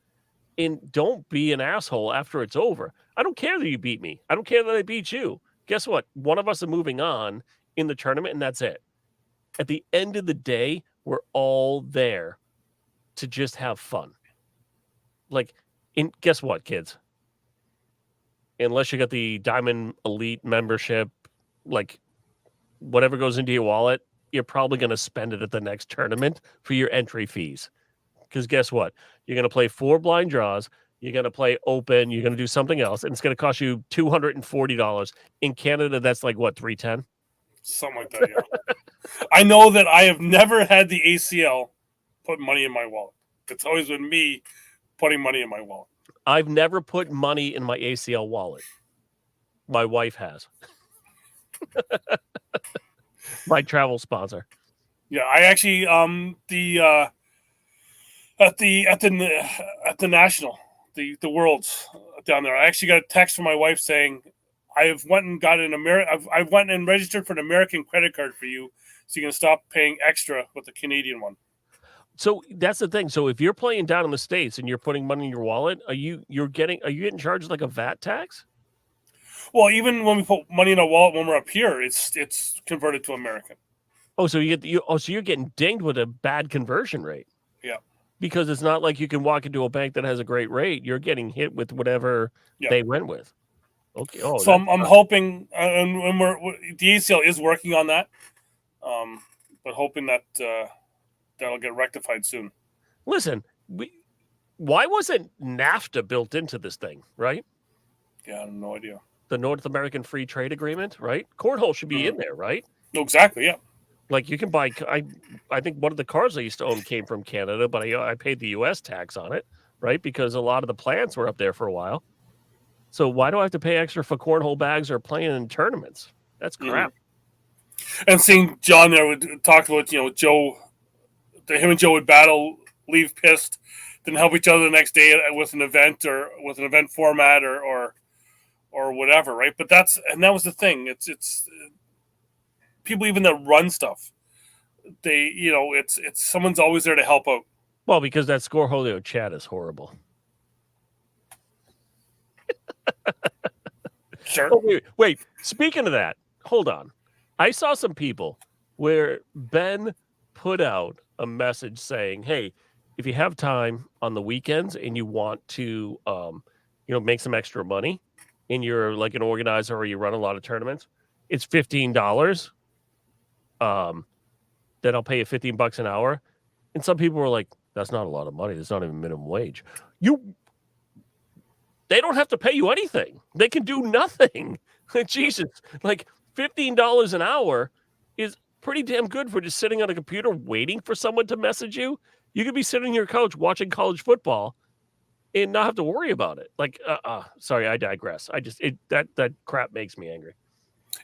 And don't be an asshole after it's over. I don't care that you beat me. I don't care that I beat you. Guess what? One of us are moving on in the tournament, and that's it. At the end of the day, we're all there to just have fun. Like, guess what, kids? Unless you got the Diamond Elite membership, like whatever goes into your wallet, you're probably going to spend it at the next tournament for your entry fees. Because guess what? You're going to play 4 blind draws. You're going to play open. You're going to do something else. And it's going to cost you $240. In Canada, that's like, what, $310? Something like that, yeah. I know that I have never had the ACL put money in my wallet. It's always been me putting money in my wallet. I've never put money in my ACL wallet. My wife has. My travel sponsor. Yeah, I actually at the national, the Worlds down there, I actually got a text from my wife saying, I've went and got I've went and registered for an American credit card for you, so you can stop paying extra with the Canadian one. So that's the thing. So if you're playing down in the States and you're putting money in your wallet, are you getting charged like a VAT tax? Well, even when we put money in our wallet when we're up here, it's converted to American. Oh, so you're getting dinged with a bad conversion rate. Yeah. Because it's not like you can walk into a bank that has a great rate. You're getting hit with whatever they went with. Okay. Oh, so I'm hoping, and the ACL is working on that, but hoping that that'll get rectified soon. Listen, why wasn't NAFTA built into this thing, right? Yeah, I have no idea. The North American Free Trade Agreement, right? Cornhole should be in there, right? Exactly, yeah. Like you can buy, I think one of the cars I used to own came from Canada, but I paid the U.S. tax on it, right? Because a lot of the plants were up there for a while. So why do I have to pay extra for cornhole bags or playing in tournaments? That's crap. Mm-hmm. And seeing John there, we talked about, Joe, him and Joe would battle, leave pissed, then help each other the next day with an event or with an event format or whatever, right? But that was the thing. It's people even that run stuff. They, it's someone's always there to help out. Well, because that Scoreholio chat is horrible. Sure. Oh, wait. Speaking of that, hold on. I saw some people where Ben put out a message saying, "Hey, if you have time on the weekends and you want to, make some extra money, and you're like an organizer or you run a lot of tournaments, it's $15. Then I'll pay you $15 an hour." And some people were like, "That's not a lot of money. That's not even minimum wage." They don't have to pay you anything. They can do nothing. Jesus, like $15 an hour is pretty damn good for just sitting on a computer waiting for someone to message you. You could be sitting on your couch watching college football and not have to worry about it. Like, sorry, I digress. That crap makes me angry.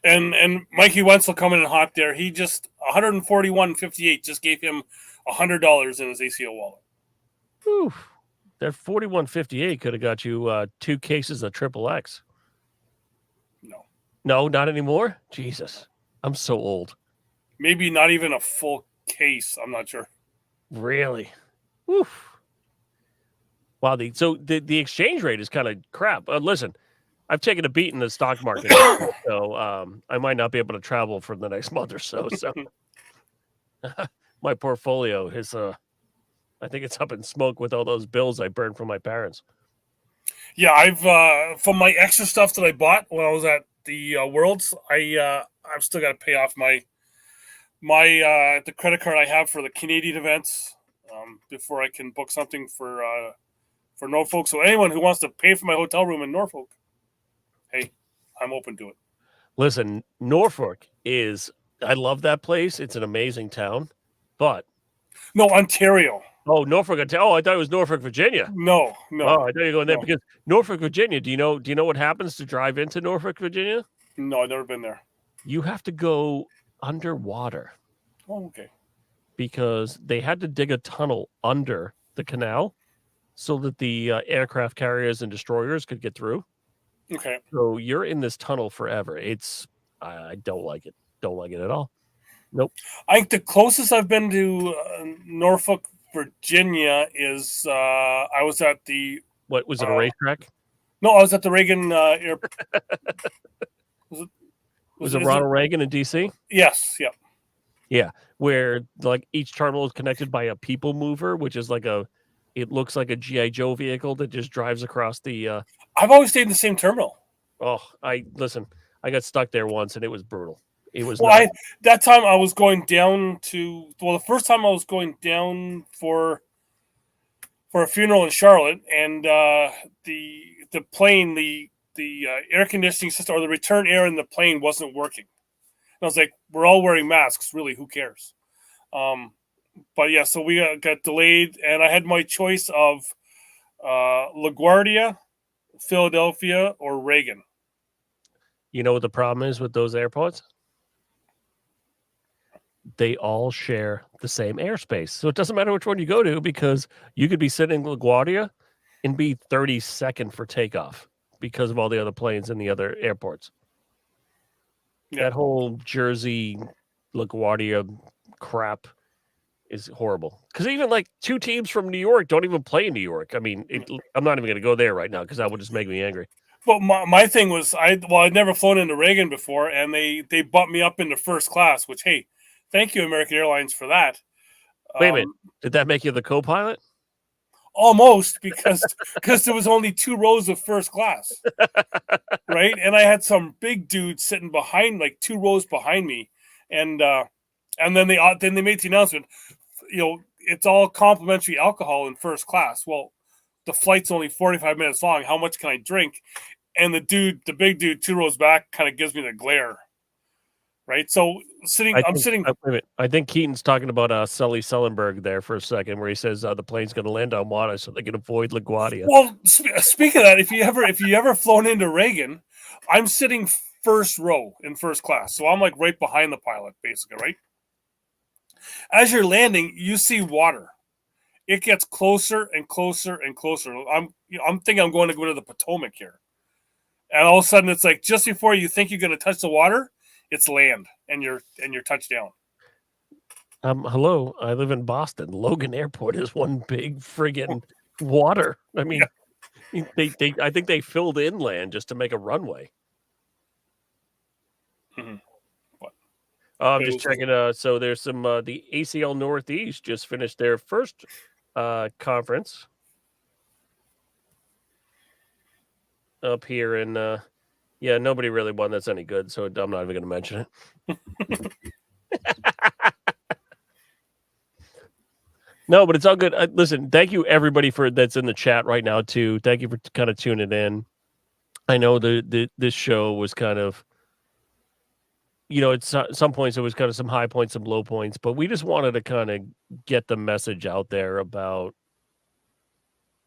And Mikey Wenzel coming in hot there. He just 141.58 just gave him $100 in his ACO wallet. Whew. That 41.58 could have got you 2 cases of XXX. No, not anymore. Jesus, I'm so old. Maybe not even a full case. I'm not sure. Really? Oof. Wow. The exchange rate is kind of crap. Listen, I've taken a beat in the stock market, so I might not be able to travel for the next month or so. So my portfolio is, I think it's up in smoke with all those bills I burned from my parents. Yeah, I've from my extra stuff that I bought when I was at the Worlds, I've still got to pay off my the credit card I have for the Canadian events before I can book something for Norfolk. So anyone who wants to pay for my hotel room in Norfolk, hey, I'm open to it. Listen, Norfolk I love that place. It's an amazing town, but no, Ontario. Oh, Norfolk, Ontario. Oh, I thought it was Norfolk, Virginia. No. Oh, I thought you were going there because Norfolk, Virginia. Do you know what happens to drive into Norfolk, Virginia? No, I've never been there. You have to go underwater. Oh, okay. Because they had to dig a tunnel under the canal so that the aircraft carriers and destroyers could get through. Okay. So you're in this tunnel forever. I don't like it. Don't like it at all. Nope. I think the closest I've been to Norfolk, Virginia is I was at the... What, was it a racetrack? No, I was at the Reagan Airport. Was it Ronald Reagan in D.C.? Yes, yeah. Yeah, where like each terminal is connected by a people mover, which is like it looks like a G.I. Joe vehicle that just drives across the... I've always stayed in the same terminal. Oh, I got stuck there once and it was brutal. It was that time I was going down to the first time I was going down for a funeral in Charlotte, and the plane, the air conditioning system or the return air in the plane wasn't working. And I was like, we're all wearing masks, really, who cares? But yeah, so we got delayed, and I had my choice of LaGuardia, Philadelphia, or Reagan. You know what the problem is with those airports? They all share the same airspace. So it doesn't matter which one you go to because you could be sitting in LaGuardia and be 32nd for takeoff because of all the other planes in the other airports. Yeah. That whole Jersey, LaGuardia crap is horrible. Because even like 2 teams from New York don't even play in New York. I mean, I'm not even going to go there right now because that would just make me angry. Well, my thing was, I'd never flown into Reagan before, and they bumped me up into first class, which, hey, thank you, American Airlines, for that. Wait a minute. Did that make you the co-pilot? Almost, because there was only 2 rows of first class, right? And I had some big dude sitting behind, like 2 rows behind me, and then they made the announcement, it's all complimentary alcohol in first class. Well, the flight's only 45 minutes long. How much can I drink? And the big dude 2 rows back kind of gives me the glare. Right. So I'm sitting. I think Keaton's talking about Sully Sullenberg there for a second, where he says the plane's going to land on water so they can avoid LaGuardia. Well, speaking of that, if you ever flown into Reagan, I'm sitting first row in first class, so I'm like right behind the pilot, basically. Right. As you're landing, you see water. It gets closer and closer and closer. I'm thinking I'm going to go to the Potomac here, and all of a sudden it's like just before you think you're going to touch the water, it's land and you're touchdown. Hello, I live in Boston. Logan Airport is one big friggin' water. I mean, I think they filled inland just to make a runway. Mhm. What? I'm It just was- checking. So there's some the ACL Northeast just finished their first conference up here, and yeah, nobody really won that's any good, so I'm not even going to mention it. No, but it's all good. Listen, thank you everybody for that's in the chat right now too. Thank you for kind of tuning in. I know this show was kind of, at some points it was kind of some high points, some low points, but we just wanted to kind of get the message out there about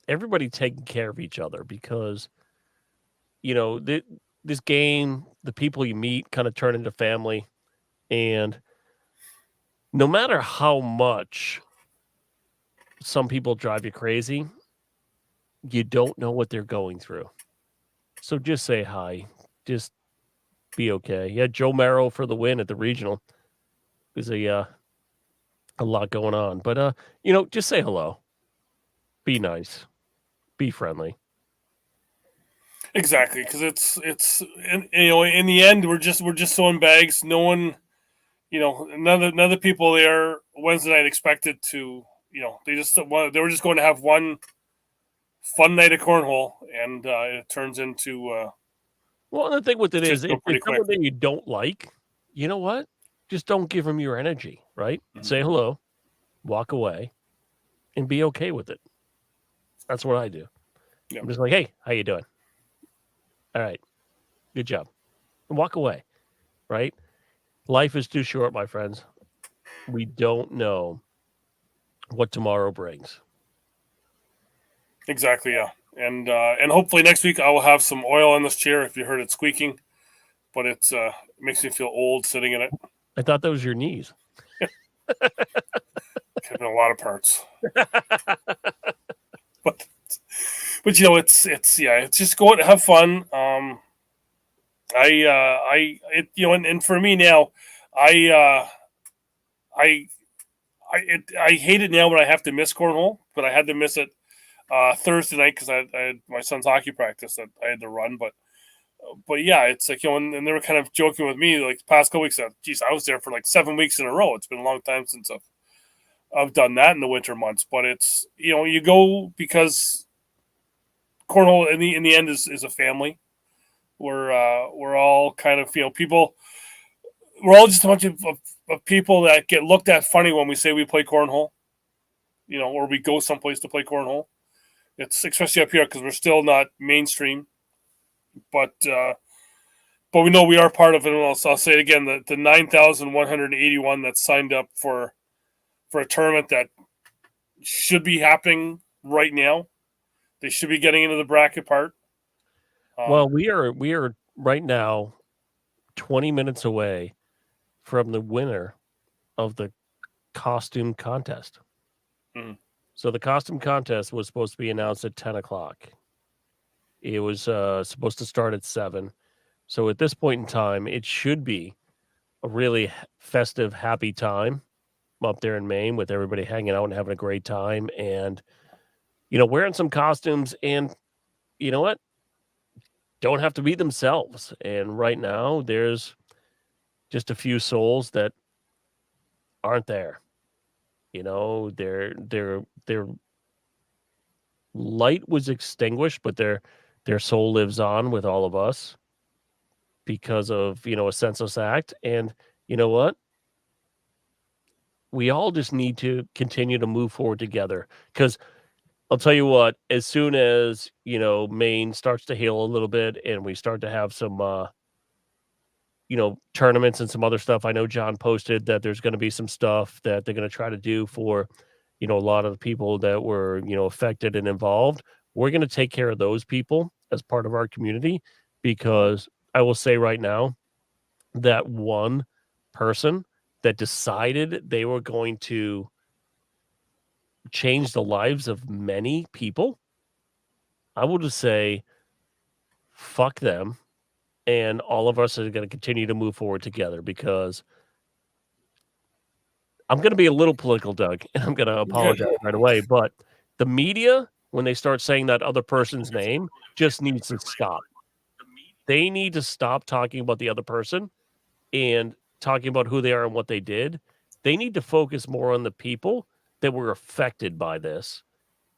everybody taking care of each other because, this game, the people you meet kind of turn into family, and no matter how much some people drive you crazy, you don't know what they're going through. So just say hi. Just be okay. Yeah, Joe Merrill for the win at the regional. There's a lot going on. But just say hello. Be nice. Be friendly. Exactly, because it's in the end we're just throwing bags. No one, none of the people there Wednesday night expected to. They were just going to have one fun night of cornhole, and it turns into. Well, the thing with it is, Just go if pretty it's quick. someone that you don't like, you know what? Just don't give them your energy, right? Mhm. Say hello, walk away, and be okay with it. That's what I do. Yeah. I'm just like, hey, how you doing? All right, good job. And walk away, right? Life is too short, my friends. We don't know what tomorrow brings. Exactly, yeah, and hopefully next week I will have some oil in this chair. If you heard it squeaking, but it makes me feel old sitting in it. I thought that was your knees. Could have been a lot of parts, but it's just go out and have fun. And for me now, I I hate it now when I have to miss cornhole, but I had to miss it Thursday night because I had my son's hockey practice that I had to run. But yeah, it's like and they were kind of joking with me like the past couple weeks that, geez, I was there for like 7 weeks in a row. It's been a long time since I've done that in the winter months. But it's you go because cornhole in the end is a family. We're all kind of people. We're all just a bunch of people that get looked at funny when we say we play cornhole, or we go someplace to play cornhole. It's especially up here because we're still not mainstream, but we know we are part of it. And I'll say it again: the 9,181 that signed up for a tournament that should be happening right now. They should be getting into the bracket part. Well, we are right now 20 minutes away from the winner of the costume contest. Mhm. So the costume contest was supposed to be announced at 10 o'clock. It was supposed to start at 7. So at this point in time, it should be a really festive, happy time up there in Maine with everybody hanging out and having a great time and, wearing some costumes and, you know what? Don't have to be themselves. And right now, there's just a few souls that aren't there. Their light was extinguished, but their soul lives on with all of us because of a senseless act. And you know what? We all just need to continue to move forward together. Because I'll tell you what, as soon as Maine starts to heal a little bit, and we start to have some tournaments and some other stuff. I know John posted that there's going to be some stuff that they're going to try to do for, a lot of the people that were, affected and involved. We're going to take care of those people as part of our community because I will say right now that one person that decided they were going to change the lives of many people, I will just say, fuck them. And all of us are going to continue to move forward together because I'm going to be a little political, Doug, and I'm going to apologize right away. But the media, when they start saying that other person's name just needs to stop. They need to stop talking about the other person and talking about who they are and what they did. They need to focus more on the people that were affected by this.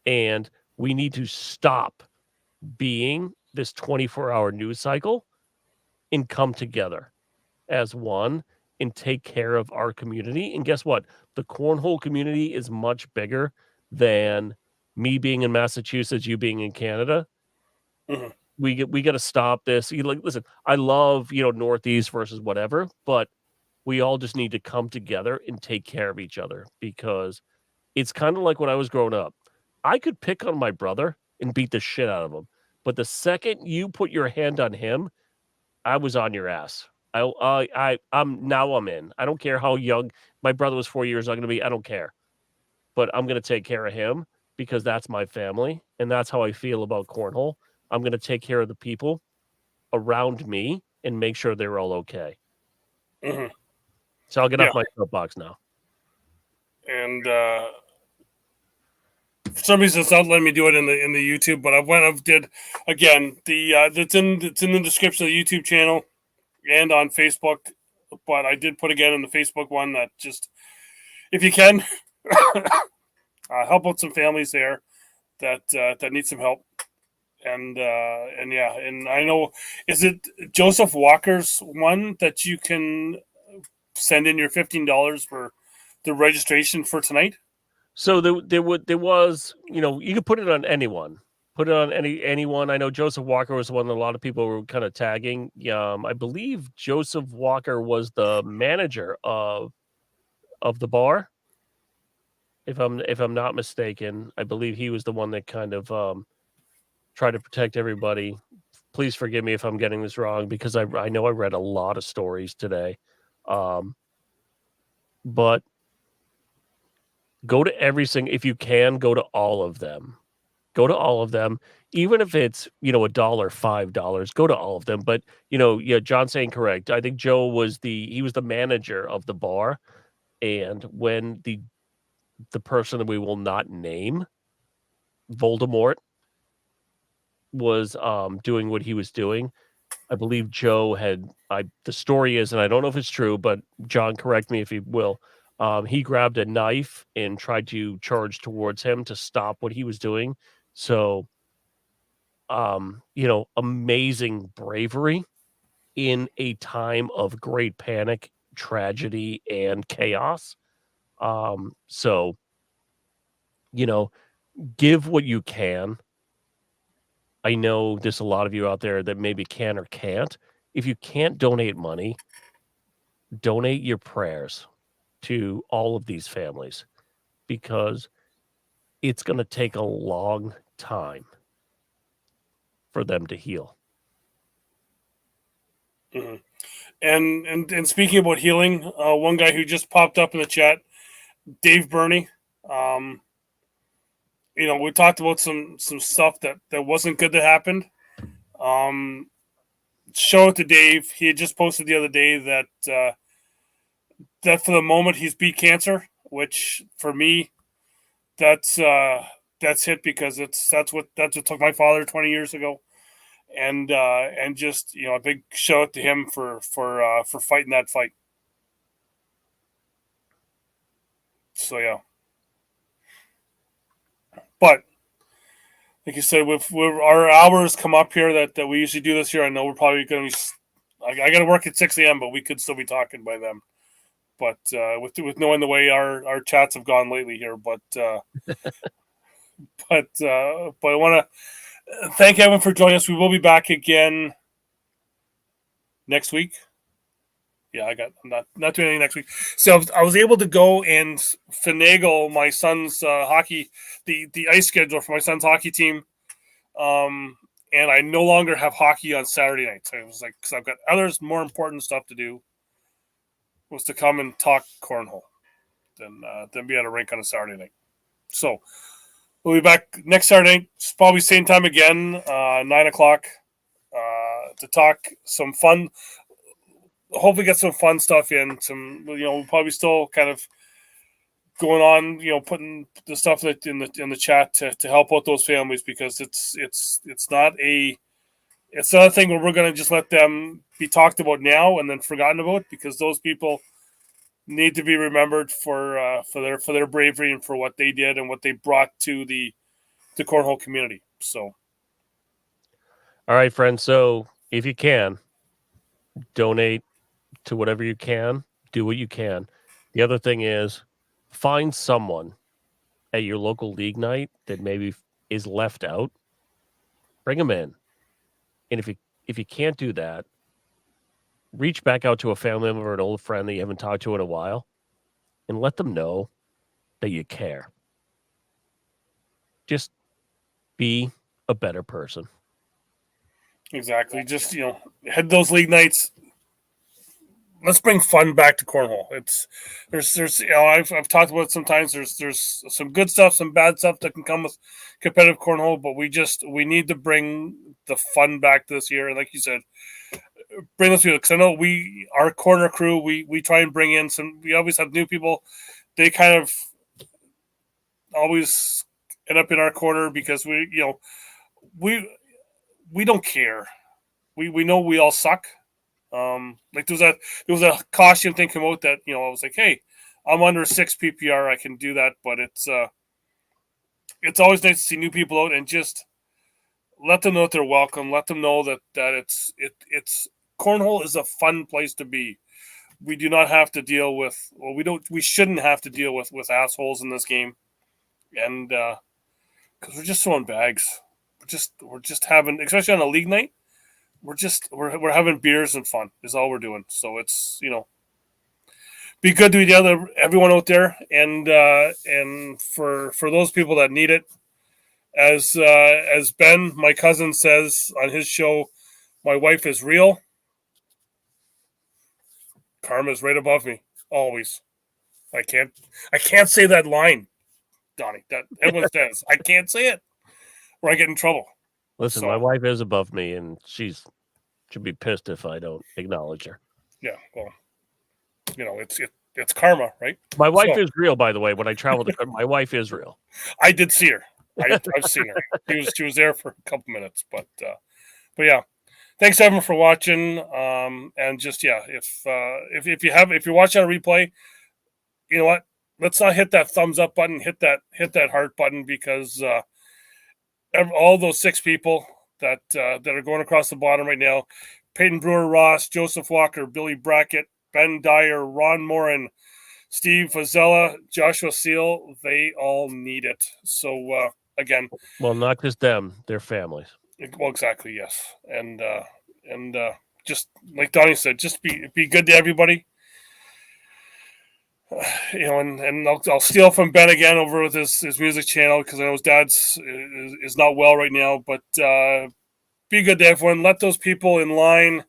And we need to stop being this 24-hour news cycle and come together as one and take care of our community. And guess what? The cornhole community is much bigger than me being in Massachusetts, you being in Canada. Mhm. We got to stop this. Listen, I love, Northeast versus whatever, but we all just need to come together and take care of each other, because it's kind of like when I was growing up. I could pick on my brother and beat the shit out of him, but the second you put your hand on him, I was on your ass. I'm in. I don't care how young my brother was. 4 years I'm going to be. I don't care, but I'm going to take care of him because that's my family, and that's how I feel about cornhole. I'm going to take care of the people around me and make sure they're all okay. Mhm. So I'll get Yeah. off my soapbox now. And for some reason, it's not letting me do it in the YouTube. But I did again. It's in the description of the YouTube channel and on Facebook. But I did put again in the Facebook one that just, if you can, help out some families there that need some help. And yeah, and I know, is it Joseph Walker's one that you can send in your $15 for the registration for tonight? So there was, you could put it on anyone. Put it on anyone. I know Joseph Walker was the one that a lot of people were kind of tagging. I believe Joseph Walker was the manager of the bar. If I'm not mistaken, I believe he was the one that kind of tried to protect everybody. Please forgive me if I'm getting this wrong, because I know I read a lot of stories today. But go to every single, if you can, go to all of them. Go to all of them, even if it's, $1, $5, go to all of them. But, yeah, John's saying correct. I think Joe was the manager of the bar. And when the person that we will not name, Voldemort, was doing what he was doing, I believe Joe the story is, and I don't know if it's true, but John, correct me if he will. He grabbed a knife and tried to charge towards him to stop what he was doing. So, amazing bravery in a time of great panic, tragedy, and chaos. So, give what you can. I know there's a lot of you out there that maybe can or can't. If you can't donate money, donate your prayers to all of these families, because it's going to take a long time for them to heal. Mm-hmm. And speaking about healing, one guy who just popped up in the chat, Dave Burney. We talked about some stuff that wasn't good that happened. Show it to Dave. He had just posted the other day that for the moment he's beat cancer, which for me, that's hit, because that's what took my father 20 years ago. And just, a big shout out to him for fighting that fight. So yeah, but like you said, with our hours come up here that we usually do this here, I know we're probably going to be. I got to work at 6 a.m., but we could still be talking by then. But with knowing the way our chats have gone lately here, but I want to thank everyone for joining us. We will be back again next week. Yeah, I'm not doing anything next week. So I was able to go and finagle my son's hockey, the ice schedule for my son's hockey team. And I no longer have hockey on Saturday nights. I was like, because I've got more important stuff to do, was to come and talk cornhole than be at a rink on a Saturday night. So we'll be back next Saturday night, probably same time again, 9:00, to talk some fun. Hopefully get some fun stuff in. We'll probably still kind of going on, putting the stuff that in the chat to help out those families, because it's not a thing where we're going to just let them be talked about now and then forgotten about, because those people need to be remembered for their bravery and for what they did and what they brought to the cornhole community. So, all right, friends. So if you can, donate to whatever you can. Do what you can. The other thing is, find someone at your local league night that maybe is left out. Bring them in. And if you can't do that, reach back out to a family member or an old friend that you haven't talked to in a while and let them know that you care. Just be a better person. exactly. Just, head those league nights. Let's bring fun back to cornhole. There's I've talked about it sometimes. There's some good stuff, some bad stuff that can come with competitive cornhole, but we need to bring the fun back this year. And like you said, bring those people, because I know our corner crew, we try and bring in some. We always have new people. They kind of always end up in our corner because we don't care. We know we all suck. Like there was a costume thing come out that I was like, hey, I'm under 6 PPR, I can do that, but it's always nice to see new people out and just let them know that they're welcome. Let them know that it's cornhole is a fun place to be. We do not have to deal with, we shouldn't have to deal with assholes in this game, and because we're just throwing bags, we're just having, especially on a league night. We're having beers and fun is all we're doing. So it's be good to everyone out there, and for those people that need it, as Ben, my cousin, says on his show, my wife is real. Karma's right above me always. I can't say that line, Donnie. That everyone says I can't say it, or I get in trouble. Listen, my wife is above me, and she should be pissed if I don't acknowledge her. Yeah, well, it's karma, right? My wife is real, by the way. When I travel to, my wife is real. I did see her. I've seen her. She was there for a couple minutes, but yeah. Thanks everyone for watching. And just if you're watching a replay, you know what? Let's not hit that thumbs up button. Hit that heart button, because all those 6 people that are going across the bottom right now: Peyton Brewer-Ross, Joseph Walker, Billy Brackett, Ben Dyer, Ron Morin, Steve Vozzella, Joshua Seal. They all need it. So again, well, not just them, their families. well, exactly, yes, and just like Donnie said, just be good to everybody. And I'll steal from Ben again over with his music channel, because I know his dad's is not well right now. But be good to everyone. Let those people in line.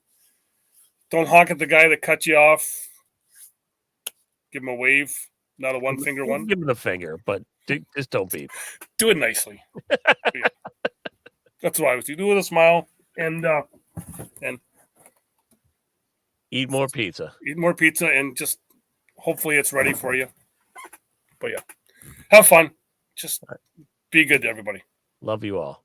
Don't honk at the guy that cut you off. Give him a wave, not a one finger one. Give him the finger, but just don't beat. Do it nicely. Yeah. That's what I was do. Do it with a smile and eat more pizza. Eat more pizza, and just hopefully it's ready for you. But yeah, have fun. Just be good to everybody. Love you all.